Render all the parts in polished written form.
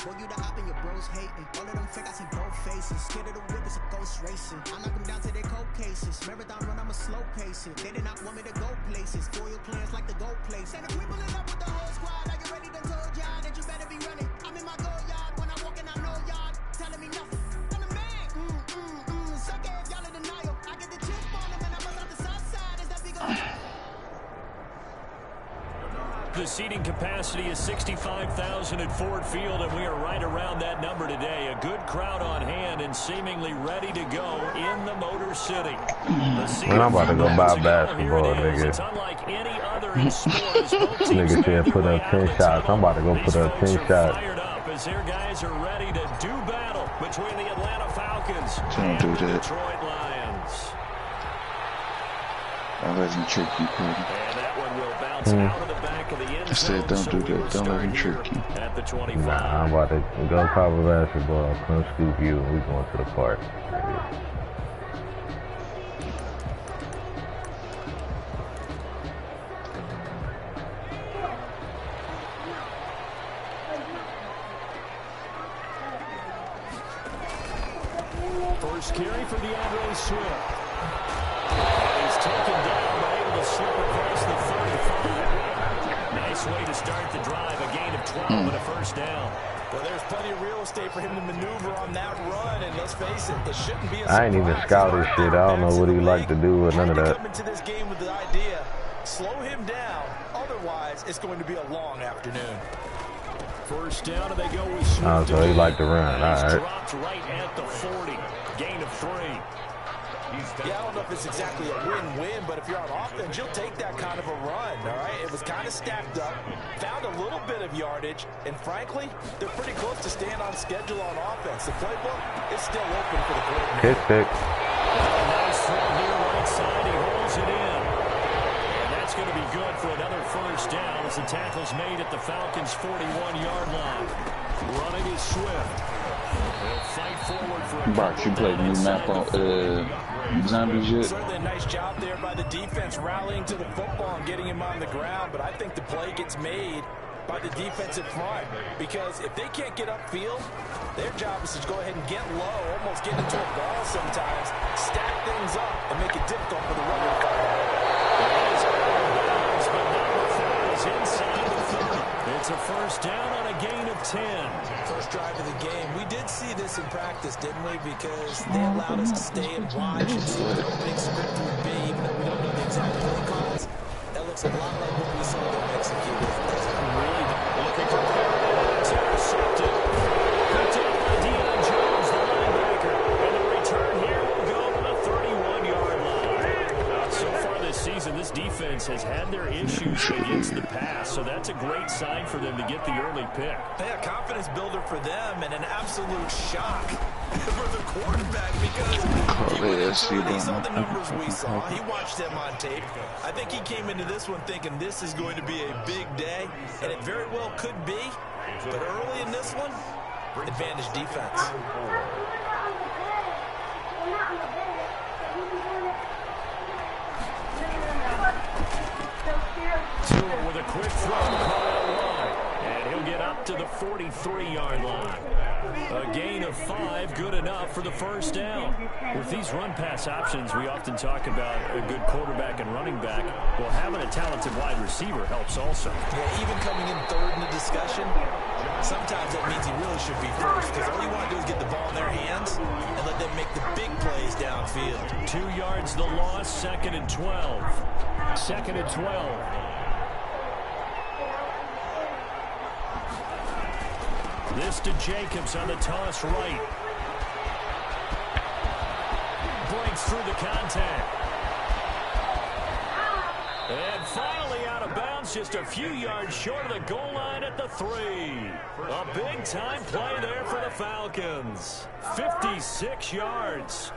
Boy, you the op and your bros hating. All of them fake, I see both faces. Scared of the whip, it's a ghost racing. I knock them down to their cold cases. Marathon run, I'm a slow pacing. They did not want me to go places. Foil plans like the gold place. And if we pulling up with the whole squad, I get ready to told y'all that you better be running. I'm in my go yard. When I walk in, I know y'all telling me nothing. I'm the man. Suck ass, y'all in denial. I get the chip on them and I bust out the south side. Is that big old... The seating capacity is 65,000 at Ford Field, and we are right around that number today. A good crowd on hand and seemingly ready to go in the Motor City. Man, I'm about to go buy basketball, nigga. It's unlike any other in sport. Nigga said put up 10 shots. I'm about to go put up 10 shots. Fired up as their guys are ready to do battle between the Atlanta Falcons and the Detroit Lions. I wasn't tricky, Cody. And that one will bounce out of the back of the end zone. I said don't do that. Don't let him trick you. At the 25. Nah, I'm about to go cover basketball. Come scoop you and we going to the park. First carry for DeAndre Swift. He's taken down, but able to slip across the 35. Nice way to start the drive. A gain of 12 and a first down. Well, there's plenty of real estate for him to maneuver on that run, and let's face it, it shouldn't be a I ain't even scout his shit. I don't know what he like to do or none of that. Come into this game with the idea, slow him down. Otherwise, it's going to be a long afternoon. First down, and they go with Swift. Oh, so he like to run. All right. Dropped right at the 40. Gain of 3. Yeah, I don't know if it's exactly a win-win, but if you're on offense, you'll take that kind of a run, all right? It was kind of stacked up, found a little bit of yardage, and frankly, they're pretty close to staying on schedule on offense. The playbook is still open for the coordinator. Pick. Nice throw here right side. He holds it in. And that's going to be good for another first down as the tackle's made at the Falcons' 41-yard line. Running is Swift. They'll fight forward for a Bart, you played new map on Zombies yet? Certainly a nice job there by the defense rallying to the football and getting him on the ground, but I think the play gets made by the defensive front because if they can't get upfield, their job is to go ahead and get low, almost get into a ball sometimes, stack things up, and make it difficult for the runner to come back. It's a first down on a gain of 10. First drive of the game. We did see this in practice, didn't we? Because they allowed us to stay and watch and see what the opening script would be, even though we don't know the exact play calls. That looks a lot like what we saw them execute. Really looking for it's intercepted. Picked up by Deion Jones, the linebacker. And the return here will go to the 31-yard line. So far this season, this defense has had their issues against the pass, so that's a great sign for them to get the early pick. Hey, a confidence builder for them and an absolute shock for the quarterback because he went through these on the numbers we saw. He watched them on tape. I think he came into this one thinking this is going to be a big day, and it very well could be. But early in this one, advantage defense. Tua with a quick throw and he'll get up to the 43-yard line. A gain of 5, good enough for the first down. With these run-pass options, we often talk about a good quarterback and running back. Well, having a talented wide receiver helps also. Yeah, even coming in third in the discussion, sometimes that means he really should be first because all you want to do is get the ball in their hands and let them make the big plays downfield. 2 yards the loss, 2nd and 12. 2nd and 12. This to Jacobs on the toss right. Breaks through the contact. And finally out of bounds, just a few yards short of the goal line at the 3. A big-time play there for the Falcons. 56 yards.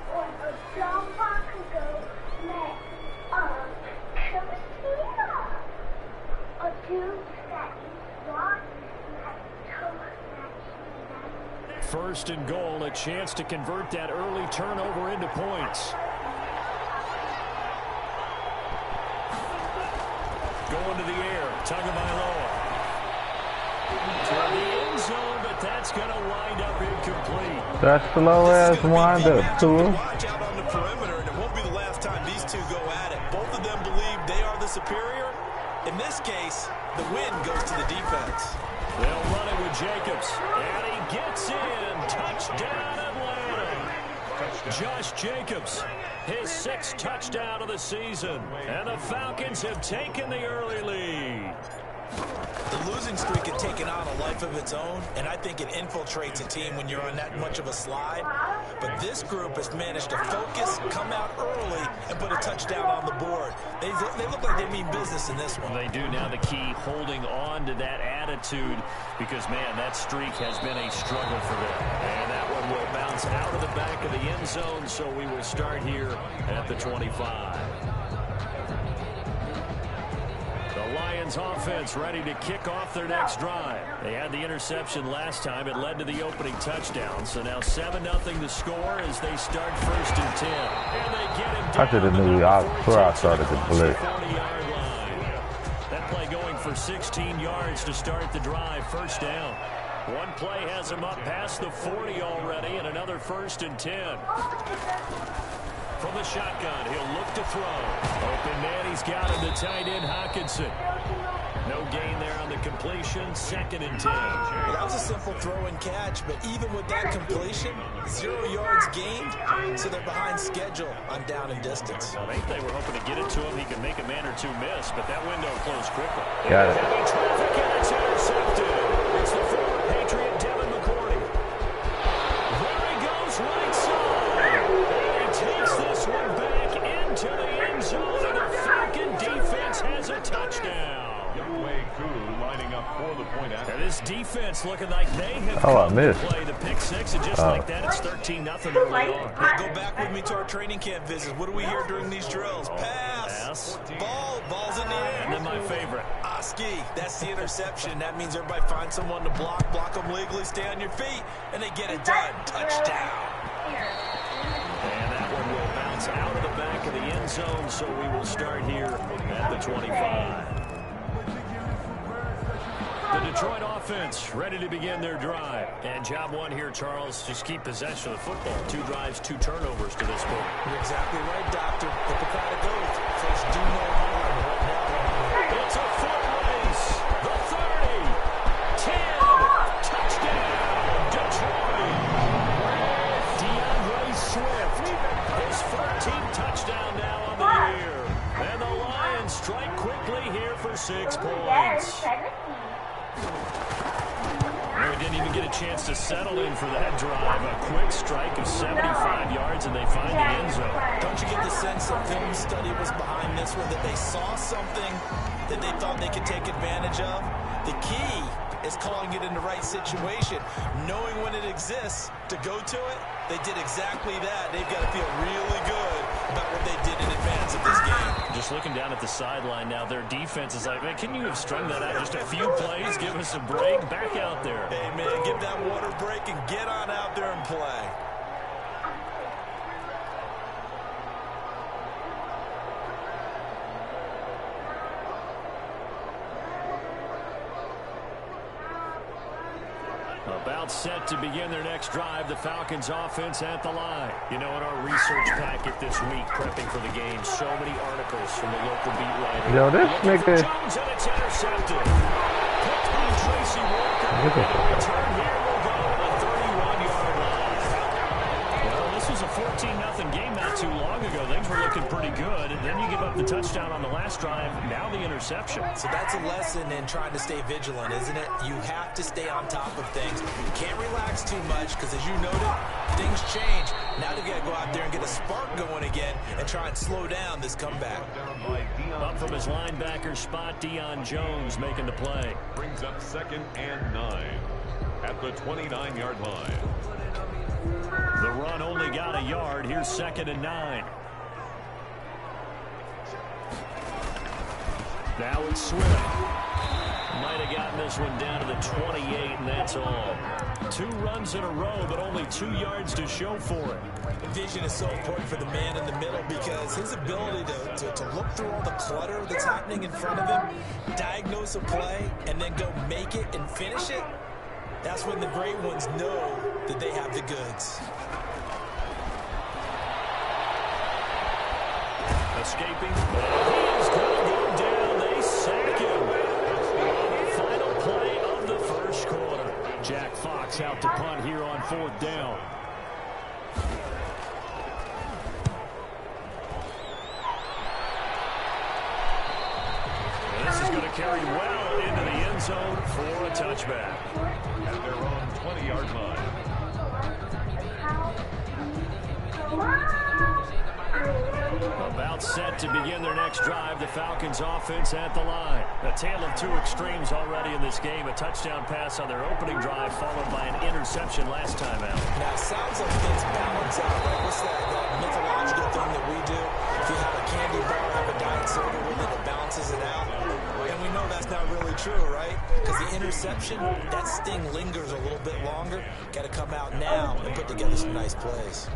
First and goal, a chance to convert that early turnover into points. Going to the air, Tagovailoa. To the end zone, but but that's going to wind up incomplete. That slow ass wind up, too. Watch out on the perimeter, and it won't be the last time these two go at it. Both of them believe they are the superior. In this case, the win goes to the defense. They'll run it with Jacobs, and he gets in. Touchdown, Atlanta. Josh Jacobs, his 6th touchdown of the season, and the Falcons have taken the early lead. The losing streak had taken on a life of its own, and I think it infiltrates a team when you're on that much of a slide. But this group has managed to focus, come out early, and put a touchdown on the board. They look like they mean business in this one. They do. Now the key, holding on to that attitude, because, man, that streak has been a struggle for them. And that one will bounce out of the back of the end zone, so we will start here at the 25. The Lions offense ready to kick off their next drive. They had the interception last time. It led to the opening touchdown. So now 7-0 to score as they start 1st and 10. And they get him down. I should have knew before I started the blitz. 40-yard line. That play going for 16 yards to start the drive. 1st down. One play has him up past the 40 already, and another 1st and 10. From the shotgun, he'll look to throw. Open man, he's got him, the tight end, Hockenson. No gain there on the completion, 2nd and 10. Well, that was a simple throw and catch, but even with that completion, 0 yards gained, so they're behind schedule on down and distance. I think they were hoping to get it to him. He could make a man or two miss, but that window closed quickly. Got it. Heavy traffic, and it's intercepted. It's the former Patriot, Devin McCourty. There he goes, right side. And he takes this one back into the end zone, and the Falcon defense has a touchdown. Lining up for the point after. And this defense looking like they have come to play the pick 6, and just like that, it's 13-0 early on. Now go back with me to our training camp visits. What do we hear during these drills? Pass. Ball's in the air. And then my favorite. Oski, that's the interception. That means everybody finds someone to block them legally, stay on your feet, and they get it done. Touchdown. And that one will bounce out of the back of the end zone, so we will start here at the 25. The Detroit offense ready to begin their drive. And job one here, Charles, just keep possession of the football. 2 drives, 2 turnovers to this point. You're exactly right, Doctor. Hippocratic oath. First, do no harm. It's a foot race. The 30. 10. Touchdown, Detroit. DeAndre Swift. His 14th touchdown now on the year. And the Lions strike quickly here for 6 points. They didn't even get a chance to settle in for that drive. A quick strike of 75 yards, and they find the end zone. Don't you get the sense that film study was behind this one, that they saw something that they thought they could take advantage of? The key is calling it in the right situation, knowing when it exists to go to it. They did exactly that. They've got to feel really good about what they did in advance of this game. Just looking down at the sideline now, their defense is like, man, can you have strung that out just a few plays? Give us a break. Back out there. Hey, man, give that water break and get on out there and play. About set to begin their next drive, the Falcons offense at the line. You know, in our research packet this week, prepping for the game, so many articles from the local beat writer. Yo, this nigga. Jones, and it's intercepted. Picked by Tracy Walker. And the return here will go to the 31-yard line. Well, this was a 14-0 game not too long ago. Things were looking pretty good, and then you give up the touchdown on the last drive, now the interception. So that's a lesson in trying to stay vigilant, isn't it? You have to stay on top of things. You can't relax too much because, as you noted, things change. Now they got to go out there and get a spark going again and try and slow down this comeback. Up from his linebacker spot, Deion Jones making the play. Brings up 2nd and 9 at the 29-yard line. The run only got a yard. Here's 2nd and 9. Now it's Swift. Might have gotten this one down to the 28, and that's all. 2 runs in a row, but only 2 yards to show for it. Vision is so important for the man in the middle because his ability to look through all the clutter that's happening in front of him, diagnose a play, and then go make it and finish it, That's when the great ones know that they have the goods. Escaping. He's going to go down. They sack him. The final play of the first quarter. Jack Fox out to punt here on 4th down. This is going to carry well into the end zone for a touchback. At their own 20-yard line. About set to begin their next drive. The Falcons offense at the line. A tale of two extremes already in this game. A touchdown pass on their opening drive followed by an interception last time out. Now, it sounds like things balance out, right? What's that mythological thing that we do? If you have a candy bar, have a diet soda with it, it balances it out. And we know that's not really true, right? Because the interception, that sting lingers a little bit longer. Got to come out now and put together some nice plays.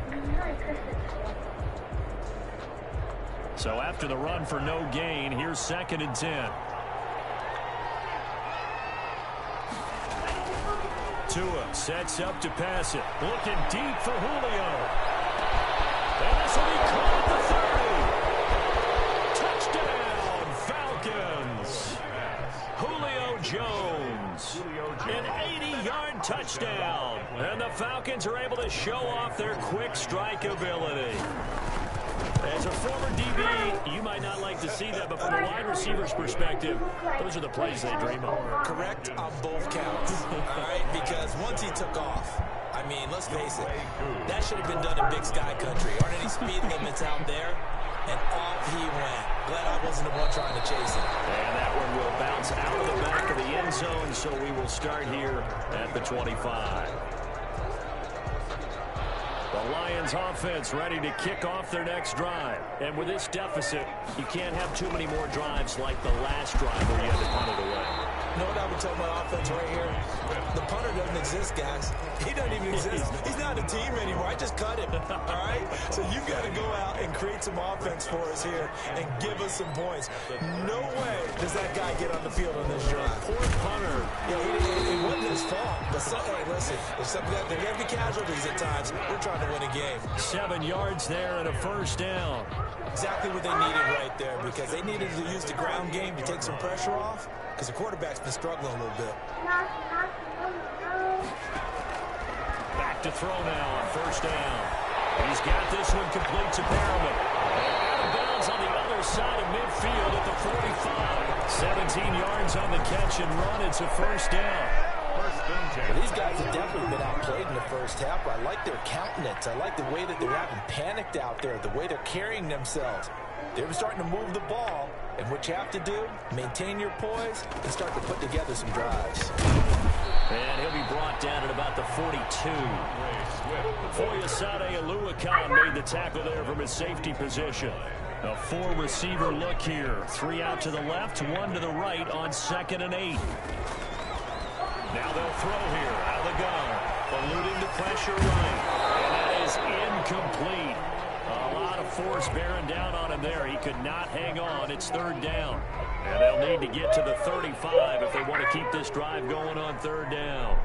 So after the run for no gain, here's 2nd and 10. Tua sets up to pass it. Looking deep for Julio. And this will be caught at the 30. Touchdown, Falcons. Julio Jones. An 80-yard touchdown. And the Falcons are able to show off their quick strike ability. As a former DB, you might not like to see that, but from a wide receiver's perspective, those are the plays they dream of. Correct on both counts, all right? Because once he took off, I mean, let's face it, that should have been done in Big Sky Country. Aren't any speed limits out there? And off he went. Glad I wasn't the one trying to chase him. And that one will bounce out of the back of the end zone, so we will start here at the 25. The Lions offense ready to kick off their next drive. And with this deficit, you can't have too many more drives like the last drive where you had to punt it away. You know what I would tell my offense right here? The punter doesn't exist, guys. He doesn't even exist. He's not a team anymore. I just cut him, all right? So you've got to go out and create some offense for us here and give us some points. No way does that guy get on the field on this drive. Poor punter. Yeah, it wasn't his fault. But, hey, listen, there got to be casualties at times. We're trying to win a game. 7 yards there and a first down. Exactly what they needed right there, because they needed to use the ground game to take some pressure off, because the quarterback's been struggling a little bit. Back to throw now on first down. He's got this one complete to Perriman. Out of bounds on the other side of midfield at the 45. 17 yards on the catch and run. It's a first down. Well, these guys have definitely been outplayed in the first half. I like their countenance. I like the way that they're having panicked out there, the way they're carrying themselves. They're starting to move the ball, and what you have to do, maintain your poise and start to put together some drives. And he'll be brought down at about the 42. Foyesade Aluakon made the tackle there from his safety position. A 4-receiver look here. 3 out to the left, 1 to the right on 2nd and 8. Now they'll throw here out of the gun. Eluding the pressure right. And that is incomplete. A lot of force bearing down on him there. He could not hang on. It's 3rd down. And they'll need to get to the 35 if they want to keep this drive going on 3rd down.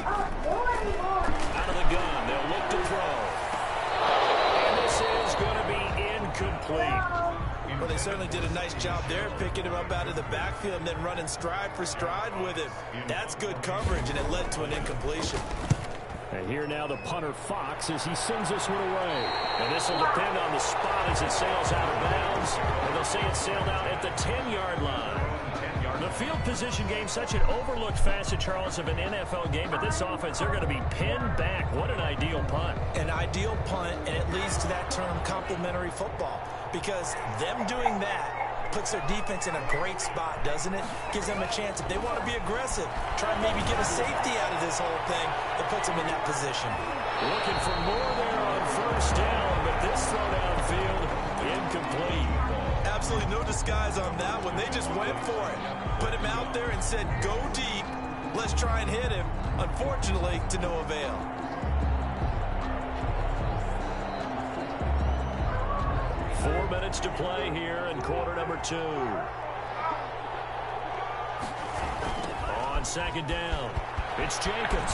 Out of the gun. They'll look to throw. And this is going to be incomplete. Well, they certainly did a nice job there, picking him up out of the backfield and then running stride for stride with him. That's good coverage, and it led to an incompletion. And here now the punter Fox as he sends this one away. And this will depend on the spot as it sails out of bounds. And they'll say it sailed out at the 10-yard line. The field position game, such an overlooked facet, Charles, of an NFL game. But this offense, they're going to be pinned back. What an ideal punt. An ideal punt, and it leads to that term complementary football. Because them doing that puts their defense in a great spot, doesn't it? Gives them a chance. If they want to be aggressive, try and maybe get a safety out of this whole thing, it puts them in that position. Looking for more there on first down, but this throw downfield, incomplete. Absolutely no disguise on that one. They just went for it. Put him out there and said, go deep. Let's try and hit him. Unfortunately, to no avail. Four minutes to play here in quarter number 2. On 2nd down. It's Jacobs.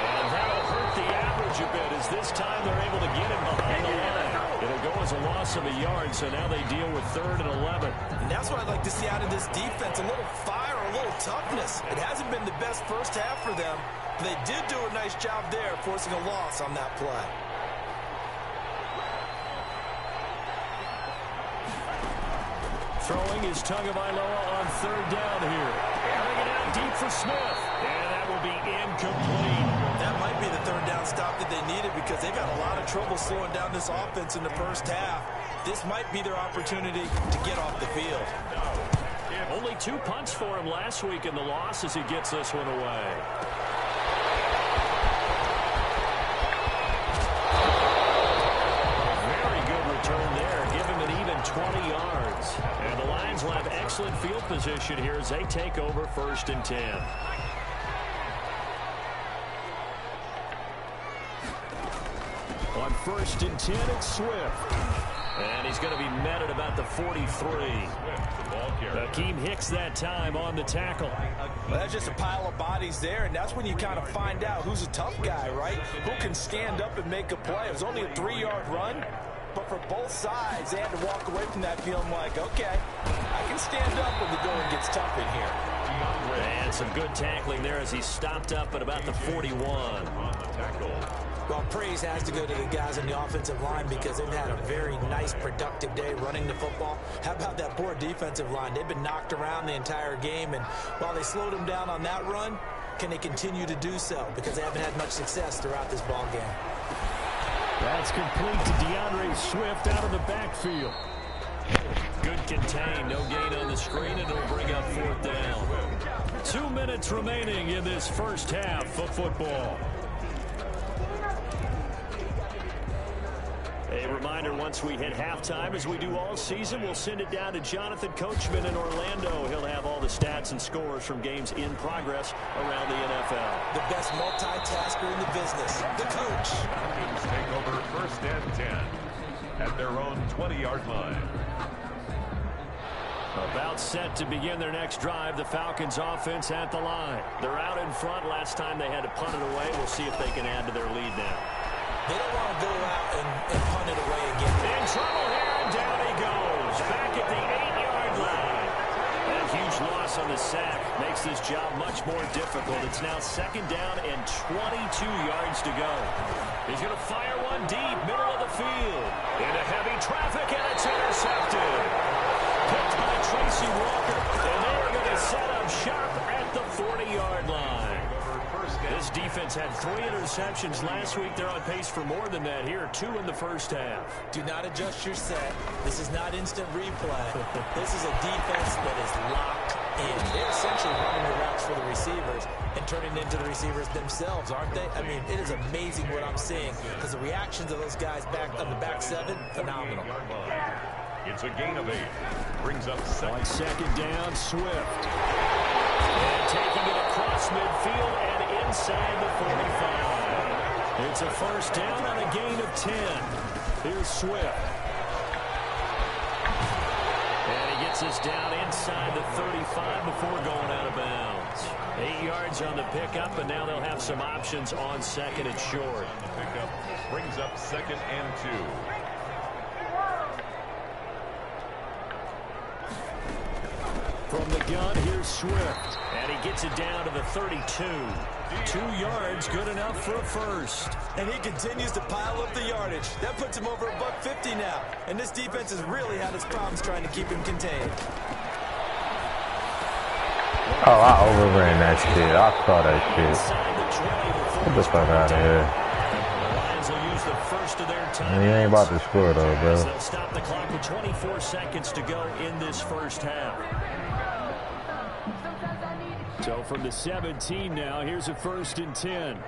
And that'll hurt the average a bit as this time they're able to get him behind the line. It'll go as a loss of a yard, so now they deal with 3rd and 11. And that's what I'd like to see out of this defense, a little fire, a little toughness. It hasn't been the best first half for them, but they did do a nice job there forcing a loss on that play. Throwing is Tagovailoa on 3rd down here. Airing it out deep for Smith. And that will be incomplete. That might be the 3rd down stop that they needed because they've had a lot of trouble slowing down this offense in the first half. This might be their opportunity to get off the field. Only 2 punts for him last week in the loss as he gets this one away. Very good return there. Give him an even 20 yards. And the Lions will have excellent field position here as they take over 1st and 10. On 1st and 10, it's Swift. And he's going to be met at about the 43. Akeem Hicks that time on the tackle. Well, that's just a pile of bodies there, and that's when you kind of find out who's a tough guy, right? Who can stand up and make a play. It was only a 3-yard run, but for both sides, they had to walk away from that feeling like, okay, I can stand up when the going gets tough in here. And some good tackling there as he stopped up at about the 41. Well, praise has to go to the guys on the offensive line because they've had a very nice, productive day running the football. How about that poor defensive line? They've been knocked around the entire game, and while they slowed them down on that run, can they continue to do so? Because they haven't had much success throughout this ball game. That's complete to DeAndre Swift out of the backfield. Good contain, no gain on the screen, and it'll bring up 4th down. 2 minutes remaining in this first half of football. A reminder, once we hit halftime, as we do all season, we'll send it down to Jonathan Coachman in Orlando. He'll have all the stats and scores from games in progress around the NFL. The best multitasker in the business, the coach. Falcons take over 1st and 10 at their own 20-yard line. About set to begin their next drive, the Falcons offense at the line. They're out in front. Last time they had to punt it away. We'll see if they can add to their lead now. They don't want to go out and punt it away again. In trouble here, and down he goes. Back at the 8-yard line. A huge loss on the sack makes this job much more difficult. It's now 2nd down and 22 yards to go. He's going to fire one deep, middle of the field. Into heavy traffic, and it's intercepted. Picked by Tracy Walker, and they're going to set up shop at the 40-yard line. This defense had 3 interceptions last week. They're on pace for more than that here. 2 in the first half. Do not adjust your set. This is not instant replay. This is a defense that is locked in. They're essentially running the routes for the receivers and turning it into the receivers themselves, aren't they? I mean, it is amazing what I'm seeing because the reactions of those guys back on the back 7, phenomenal. It's a gain of 8. Brings up 2nd. On 2nd down, Swift. And taking it across midfield and inside the 45. It's a 1st down on a gain of 10. Here's Swift. And he gets us down inside the 35 before going out of bounds. 8 yards on the pickup, and now they'll have some options on 2nd and short. Pickup brings up 2nd and 2. From the gun, here's Swift. And he gets it down to the 32. 2 yards, good enough for a 1st. And he continues to pile up the yardage. That puts him over $150 now. And this defense has really had its problems trying to keep him contained. Oh, I overran that shit. I saw that shit. Get the fuck out of here. You ain't about to score though, bro. They'll stop the clock with 24 seconds to go in this first half. So from the 17 now, here's a 1st and 10.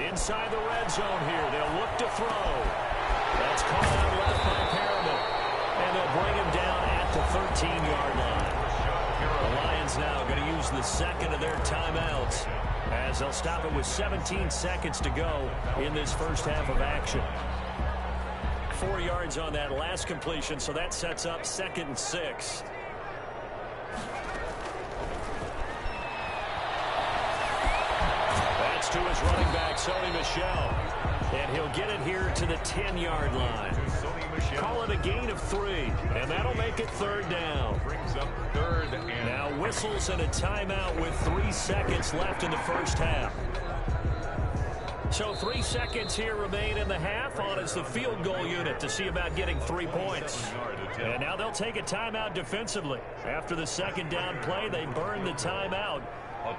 Inside the red zone here, they'll look to throw. That's caught out left by Perriman. And they'll bring him down at the 13-yard line. The Lions now going to use the 2nd of their timeouts as they'll stop it with 17 seconds to go in this first half of action. 4 yards on that last completion, so that sets up 2nd and 6. That's to his running back, Sony Michel. And he'll get it here to the 10-yard line. Call it a gain of 3, and that'll make it 3rd down. Brings up 3rd and now whistles and a timeout with 3 seconds left in the first half. So 3 seconds here remain in the half. On is the field goal unit to see about getting 3 points. And now they'll take a timeout defensively. After the 2nd down play, they burn the timeout,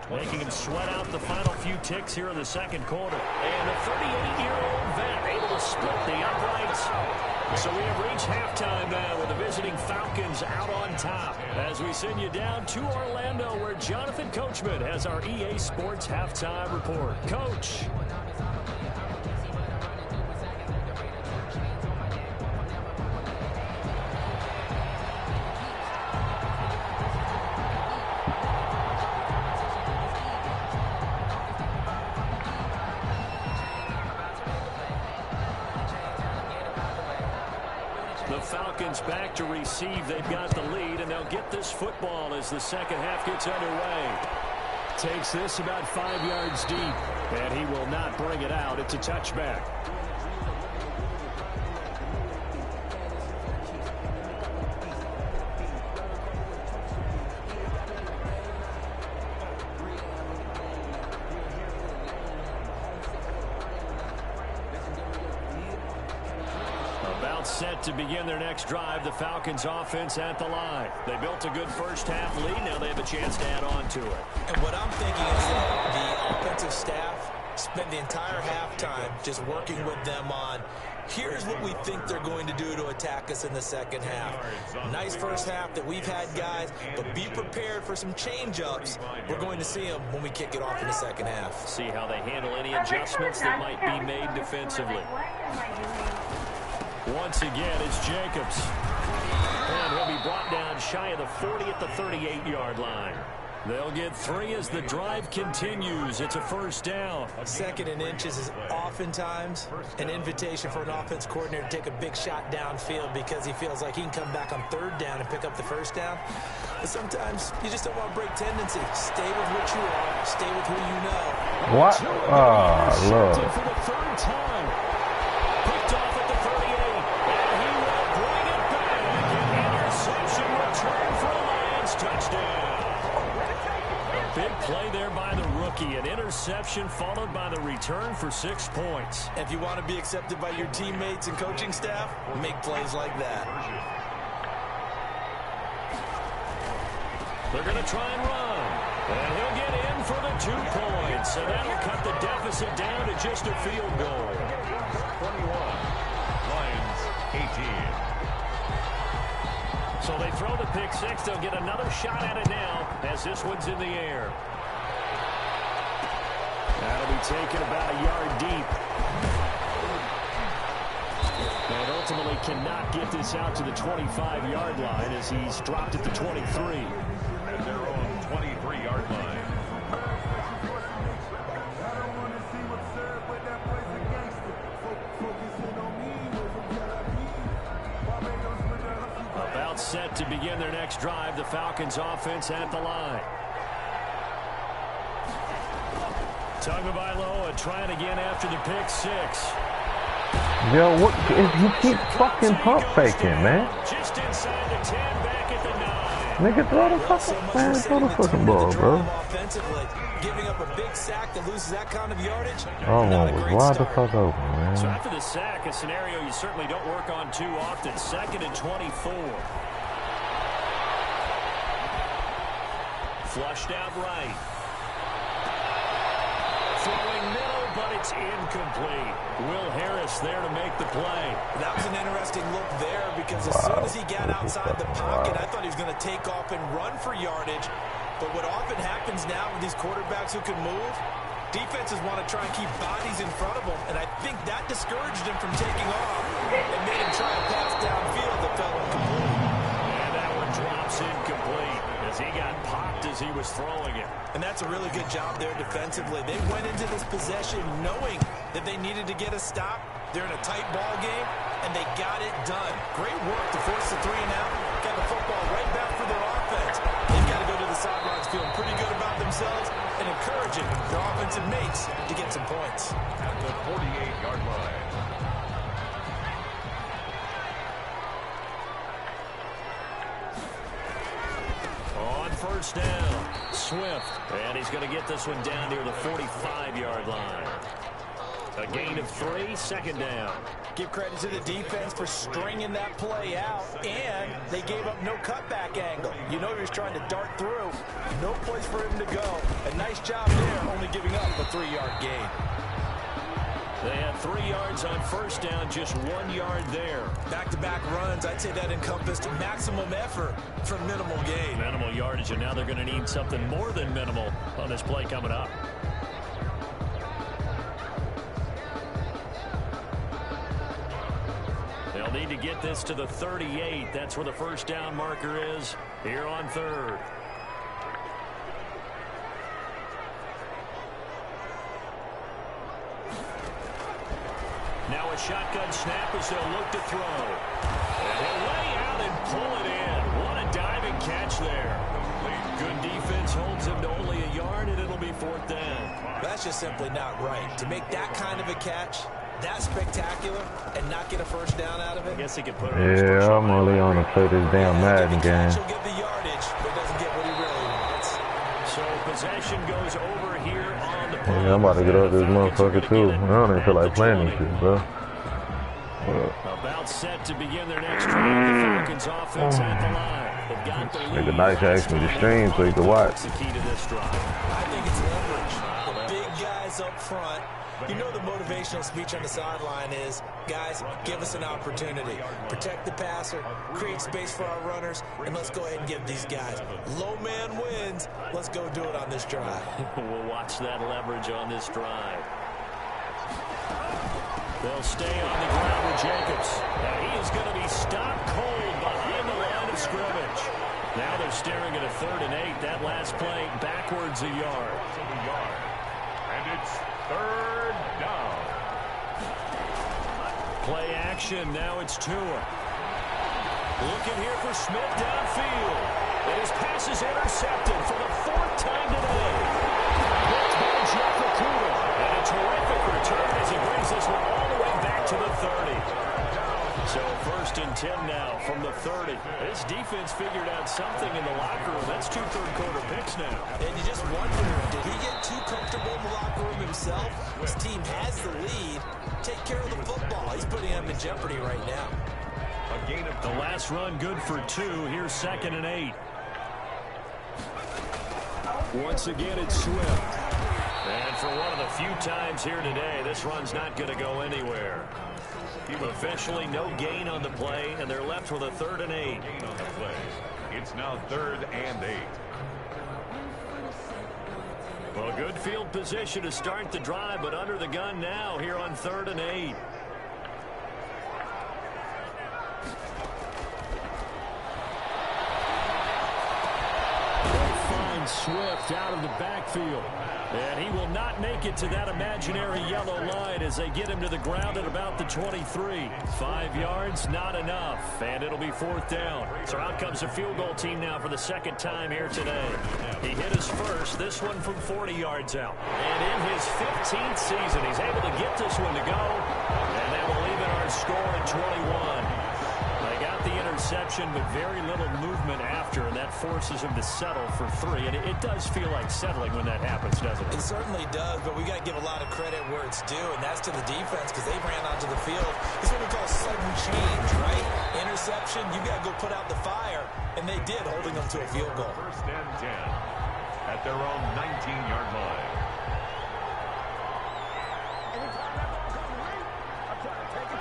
making him sweat out the final few ticks here in the 2nd quarter. And the 38-year-old vet able to split the uprights. So we have reached halftime now with the visiting Falcons out on top. As we send you down to Orlando, where Jonathan Coachman has our EA Sports halftime report. Coach. The Falcons back to receive. They've got the lead, and they'll get this football as the 2nd half gets underway. Takes this about 5 yards deep, and he will not bring it out. It's a touchback. Set to begin their next drive. The Falcons offense at the line. They built a good first half lead. Now they have a chance to add on to it. And what I'm thinking is that the offensive staff spent the entire halftime just working with them on, here's what we think they're going to do to attack us in the 2nd half. Nice first half that we've had, guys, but be prepared for some change-ups. We're going to see them when we kick it off in the 2nd half. See how they handle any adjustments that might be made defensively. Once again, it's Jacobs. And he'll be brought down shy of the 40 at the 38-yard line. They'll get 3 as the drive continues. It's a first down. 2nd and inches is oftentimes an invitation for an offense coordinator to take a big shot downfield because he feels like he can come back on 3rd down and pick up the first down. But sometimes you just don't want to break tendency. Stay with what you are. Stay with who you know. What? Oh, look. For the 3rd time. Picked off at the 38. And he will bring it back. Interception return for a Lions touchdown. Big play there by the rookie. An interception followed by the return for 6 points. If you want to be accepted by your teammates and coaching staff, make plays like that. They're going to try and run. And he'll get in for the 2 points. And that'll cut the deficit down to just a field goal. 21. Lions 18. So they throw the pick 6. They'll get another shot at it now as this one's in the air. That'll be taken about a yard deep. And ultimately cannot get this out to the 25-yard line as he's dropped at the 23. At their own 23-yard line. About set to begin their next drive. The Falcons offense at the line. Tagovailoa trying again after the pick 6. Yo, what? He keep fucking pump faking, man. Just inside the 10, back at the 9. Nigga, throw the fucking, man, throw the fucking ball, bro. Offensively, giving up a big sack that loses that kind of yardage. Oh, one was wide the fuck open, man. So after the sack, a scenario you certainly don't work on too often. 2nd and 24. Flushed out right. Throwing middle, but it's incomplete. Will Harris there to make the play. That was an interesting look there because as soon as he got outside the pocket, I thought he was going to take off and run for yardage. But what often happens now with these quarterbacks who can move, defenses want to try and keep bodies in front of them, and I think that discouraged him from taking off and made him try and pass downfield that fell incomplete. And that one drops incomplete as he got popped as he was throwing it. And that's a really good job there defensively. They went into this possession knowing that they needed to get a stop. They're in a tight ball game, and they got it done. Great work to force the 3 and out. Got the football right back for their offense. They've got to go to the sidelines feeling pretty good about themselves and encouraging their offensive mates to get some points. At the 48-yard line. On first down, Swift. And he's going to get this one down near the 45-yard line. A gain of 3, second down. Give credit to the defense for stringing that play out, and they gave up no cutback angle. You know he was trying to dart through. No place for him to go. A nice job there, only giving up a 3-yard gain. They had 3 yards on first down, just 1 yard there. Back-to-back runs, I'd say that encompassed maximum effort for minimal gain. Minimal yardage, and now they're going to need something more than minimal on this play coming up. They'll need to get this to the 38. That's where the first down marker is here on third. Now a shotgun snap as they'll look to throw. And he'll lay out and pull it in. What a diving catch there. Good defense holds him to only a yard, and it'll be fourth down. That's just simply not right. To make that kind of a catch, that spectacular, and not get a first down out of it. I guess he could put it Yeah, I'm only on to play this damn Madden game. He'll get the yardage, but doesn't get what he really wants. So possession goes over here on the punt. Yeah, I'm about to get up this motherfucker too. I don't even feel like playing this shit, bro. About set to begin their next drive. The Falcons offense at the line. They've got the lead. Nigga nice asked me to stream so you can watch. The key to this drive. I think it's leverage. The big guys up front. You know the motivational speech on the sideline is, guys, give us an opportunity. Protect the passer, create space for our runners, and let's go ahead and give these guys. Low man wins. Let's go do it on this drive. We'll watch that leverage on this drive. They'll stay on the ground with Jacobs. And he is going to be stopped cold behind the line of scrimmage. Now they're staring at a 3rd and 8. That last play backwards a yard. And it's 3rd down. Play action. Now it's Tua. Looking here for Smith downfield. And his pass is intercepted for the 4th time today. Picked by Jeff Okuda. And a terrific return as he brings this one all the way back to the 30. So 1st and 10 now from the 30. This defense figured out something in the locker room. That's 2 third-quarter picks now. And you just wonder, did he get too comfortable in the locker room himself? His team has the lead. Take care of the football. He's putting them in jeopardy right now. A gain of The last run good for 2. Here's 2nd and 8. Once again, it's Swift. And for one of the few times here today, this run's not going to go anywhere. Officially no gain on the play, and they're left with a 3rd and 8. on the play. It's now 3rd and 8. Well, good field position to start the drive, but under the gun now here on 3rd and 8. They find Swift out of the backfield. And he will not make it to that imaginary yellow line as they get him to the ground at about the 23. 5 yards, not enough. And it'll be 4th down. So out comes the field goal team now for the 2nd time here today. He hit his first, this one from 40 yards out. And in his 15th season, he's able to get this one to go. And that will leave it our score at 21. They got the interception, but very little movement after, and that forces him to settle for 3. And it does feel like settling when that happens, doesn't it? It certainly does, but we got to give a lot of credit where it's due, and that's to the defense because they ran onto the field. It's what we call sudden change, right? Interception, you got to go put out the fire, and they did, holding them to a field goal. 1st and 10 at their own 19-yard line.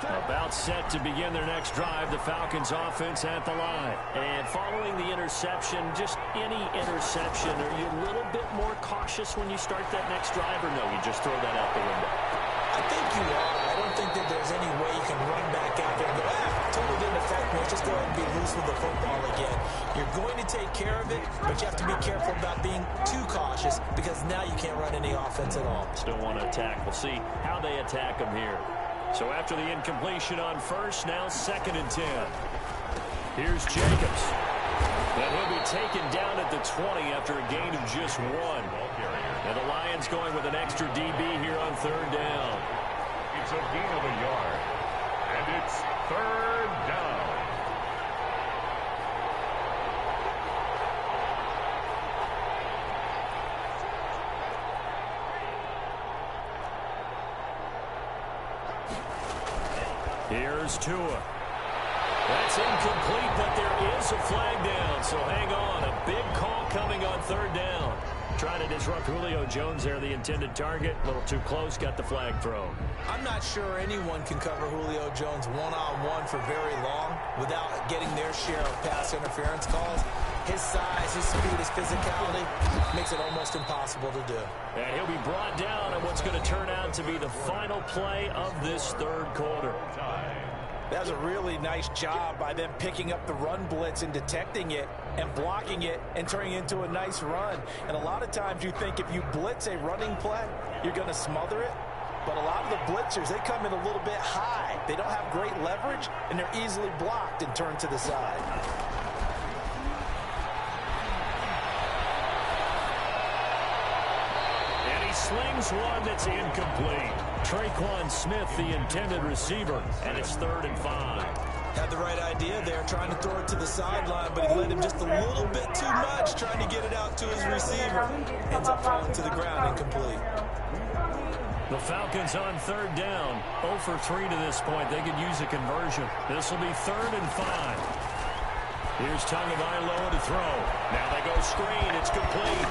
About set to begin their next drive, the Falcons offense at the line. And following the interception, just any interception, are you a little bit more cautious when you start that next drive, or no, you just throw that out the window? I think you are. I don't think that there's any way you can run back out there and go, totally didn't affect me. Let's just go ahead and be loose with the football again. You're going to take care of it, but you have to be careful about being too cautious because now you can't run any offense at all. Still want to attack. We'll see how they attack them here. So after the incompletion on first, now 2nd and 10. Here's Jacobs. And he'll be taken down at the 20 after a gain of just 1. And the Lions going with an extra DB here on 3rd down. It's a gain of a yard. And it's 3rd down. Here's Tua. That's incomplete, but there is a flag down, so hang on. A big call coming on 3rd down. Trying to disrupt Julio Jones there, the intended target. A little too close, got the flag thrown. I'm not sure anyone can cover Julio Jones one-on-one for very long without getting their share of pass interference calls. His size, his speed, his physicality makes it almost impossible to do. And he'll be brought down on what's going to turn out to be the final play of this 3rd quarter. That was a really nice job by them picking up the run blitz and detecting it and blocking it and turning it into a nice run. And a lot of times you think if you blitz a running play, you're going to smother it. But a lot of the blitzers, they come in a little bit high. They don't have great leverage, and they're easily blocked and turned to the side. Slings one that's incomplete. Traquan Smith, the intended receiver, and it's 3rd and 5. Had the right idea there, trying to throw it to the sideline, but he let him just a little bit too much, trying to get it out to his receiver. Ends up falling to the ground, incomplete. The Falcons on 3rd down. 0 for 3 to this point. They could use a conversion. This will be 3rd and 5. Here's Tagovailoa to throw. Now they go screen. It's complete.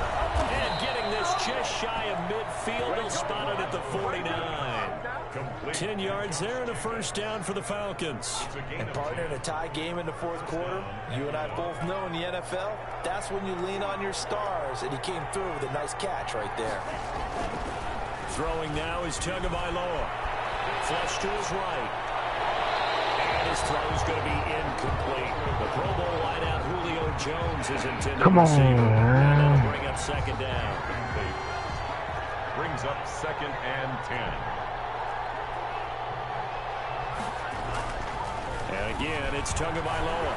And getting this just shy of midfield. They'll spot it at the 49. 10 yards there and a 1st down for the Falcons. And partner, in a tie game in the 4th quarter, you and I both know in the NFL, that's when you lean on your stars. And he came through with a nice catch right there. Throwing now is Tagovailoa. Flush to his right. His throw is going to be incomplete. The Pro Bowl wideout Julio Jones is intended Come on, receiver. man. That'll bring up 2nd down. Brings up 2nd and 10. And again, it's Tagovailoa.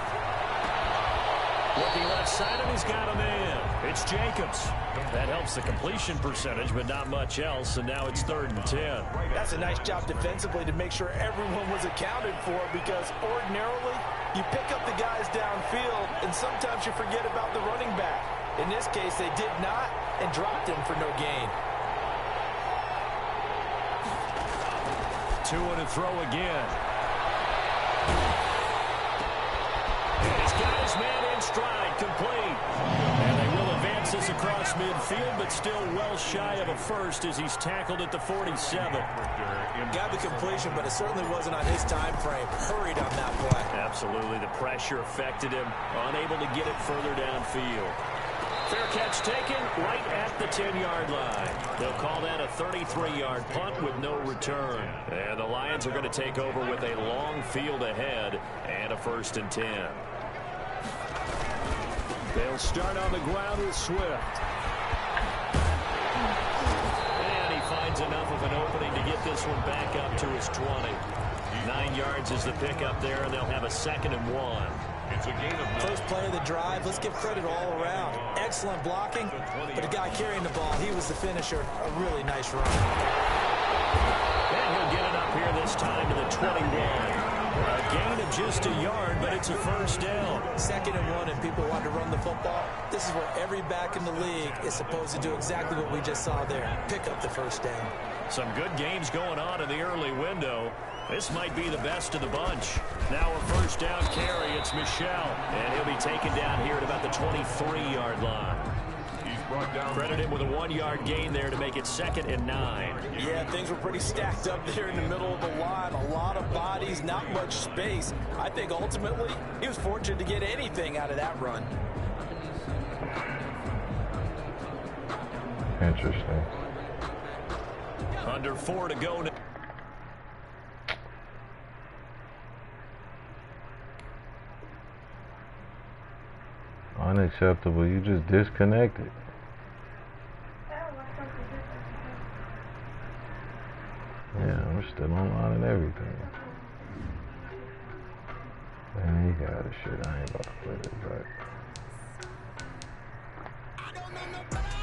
Looking left side, and he's got a man. It's Jacobs. That helps the completion percentage, but not much else, and now it's 3rd and 10. That's a nice job defensively to make sure everyone was accounted for, because ordinarily you pick up the guys downfield, and sometimes you forget about the running back. In this case, they did not and dropped him for no gain. Tua to throw again. And he's got his man in stride, complete. And they will advance this across midfield, but still well shy of a 1st as he's tackled at the 47. Got the completion, but it certainly wasn't on his time frame. Hurried on that play. Absolutely. The pressure affected him. Unable to get it further downfield. Fair catch taken right at the 10-yard line. They'll call that a 33-yard punt with no return. And the Lions are going to take over with a long field ahead and a 1st and 10. They'll start on the ground with Swift. And he finds enough of an opening to get this one back up to his 20. 9 yards is the pickup there, and they'll have a 2nd and 1. It's a gain of 9. First play of the drive, let's give credit all around. Excellent blocking, but the guy carrying the ball, he was the finisher. A really nice run. And he'll get it up here this time to the 21. A gain of just a yard, but it's a 1st down. 2nd and 1, and people want to run the football. This is where every back in the league is supposed to do exactly what we just saw there. Pick up the 1st down. Some good games going on in the early window. This might be the best of the bunch. Now a 1st down carry. It's Michel. And he'll be taken down here at about the 23-yard line. Credit him with a 1-yard gain there to make it 2nd and 9. Yeah, things were pretty stacked up there in the middle of the line. A lot of bodies, not much space. I think ultimately he was fortunate to get anything out of that run. Interesting. Under 4 to go now. Unacceptable. You just disconnected. Yeah, I'm still online and everything. Man, you got shit. I ain't about to play this, right? I don't know nobody.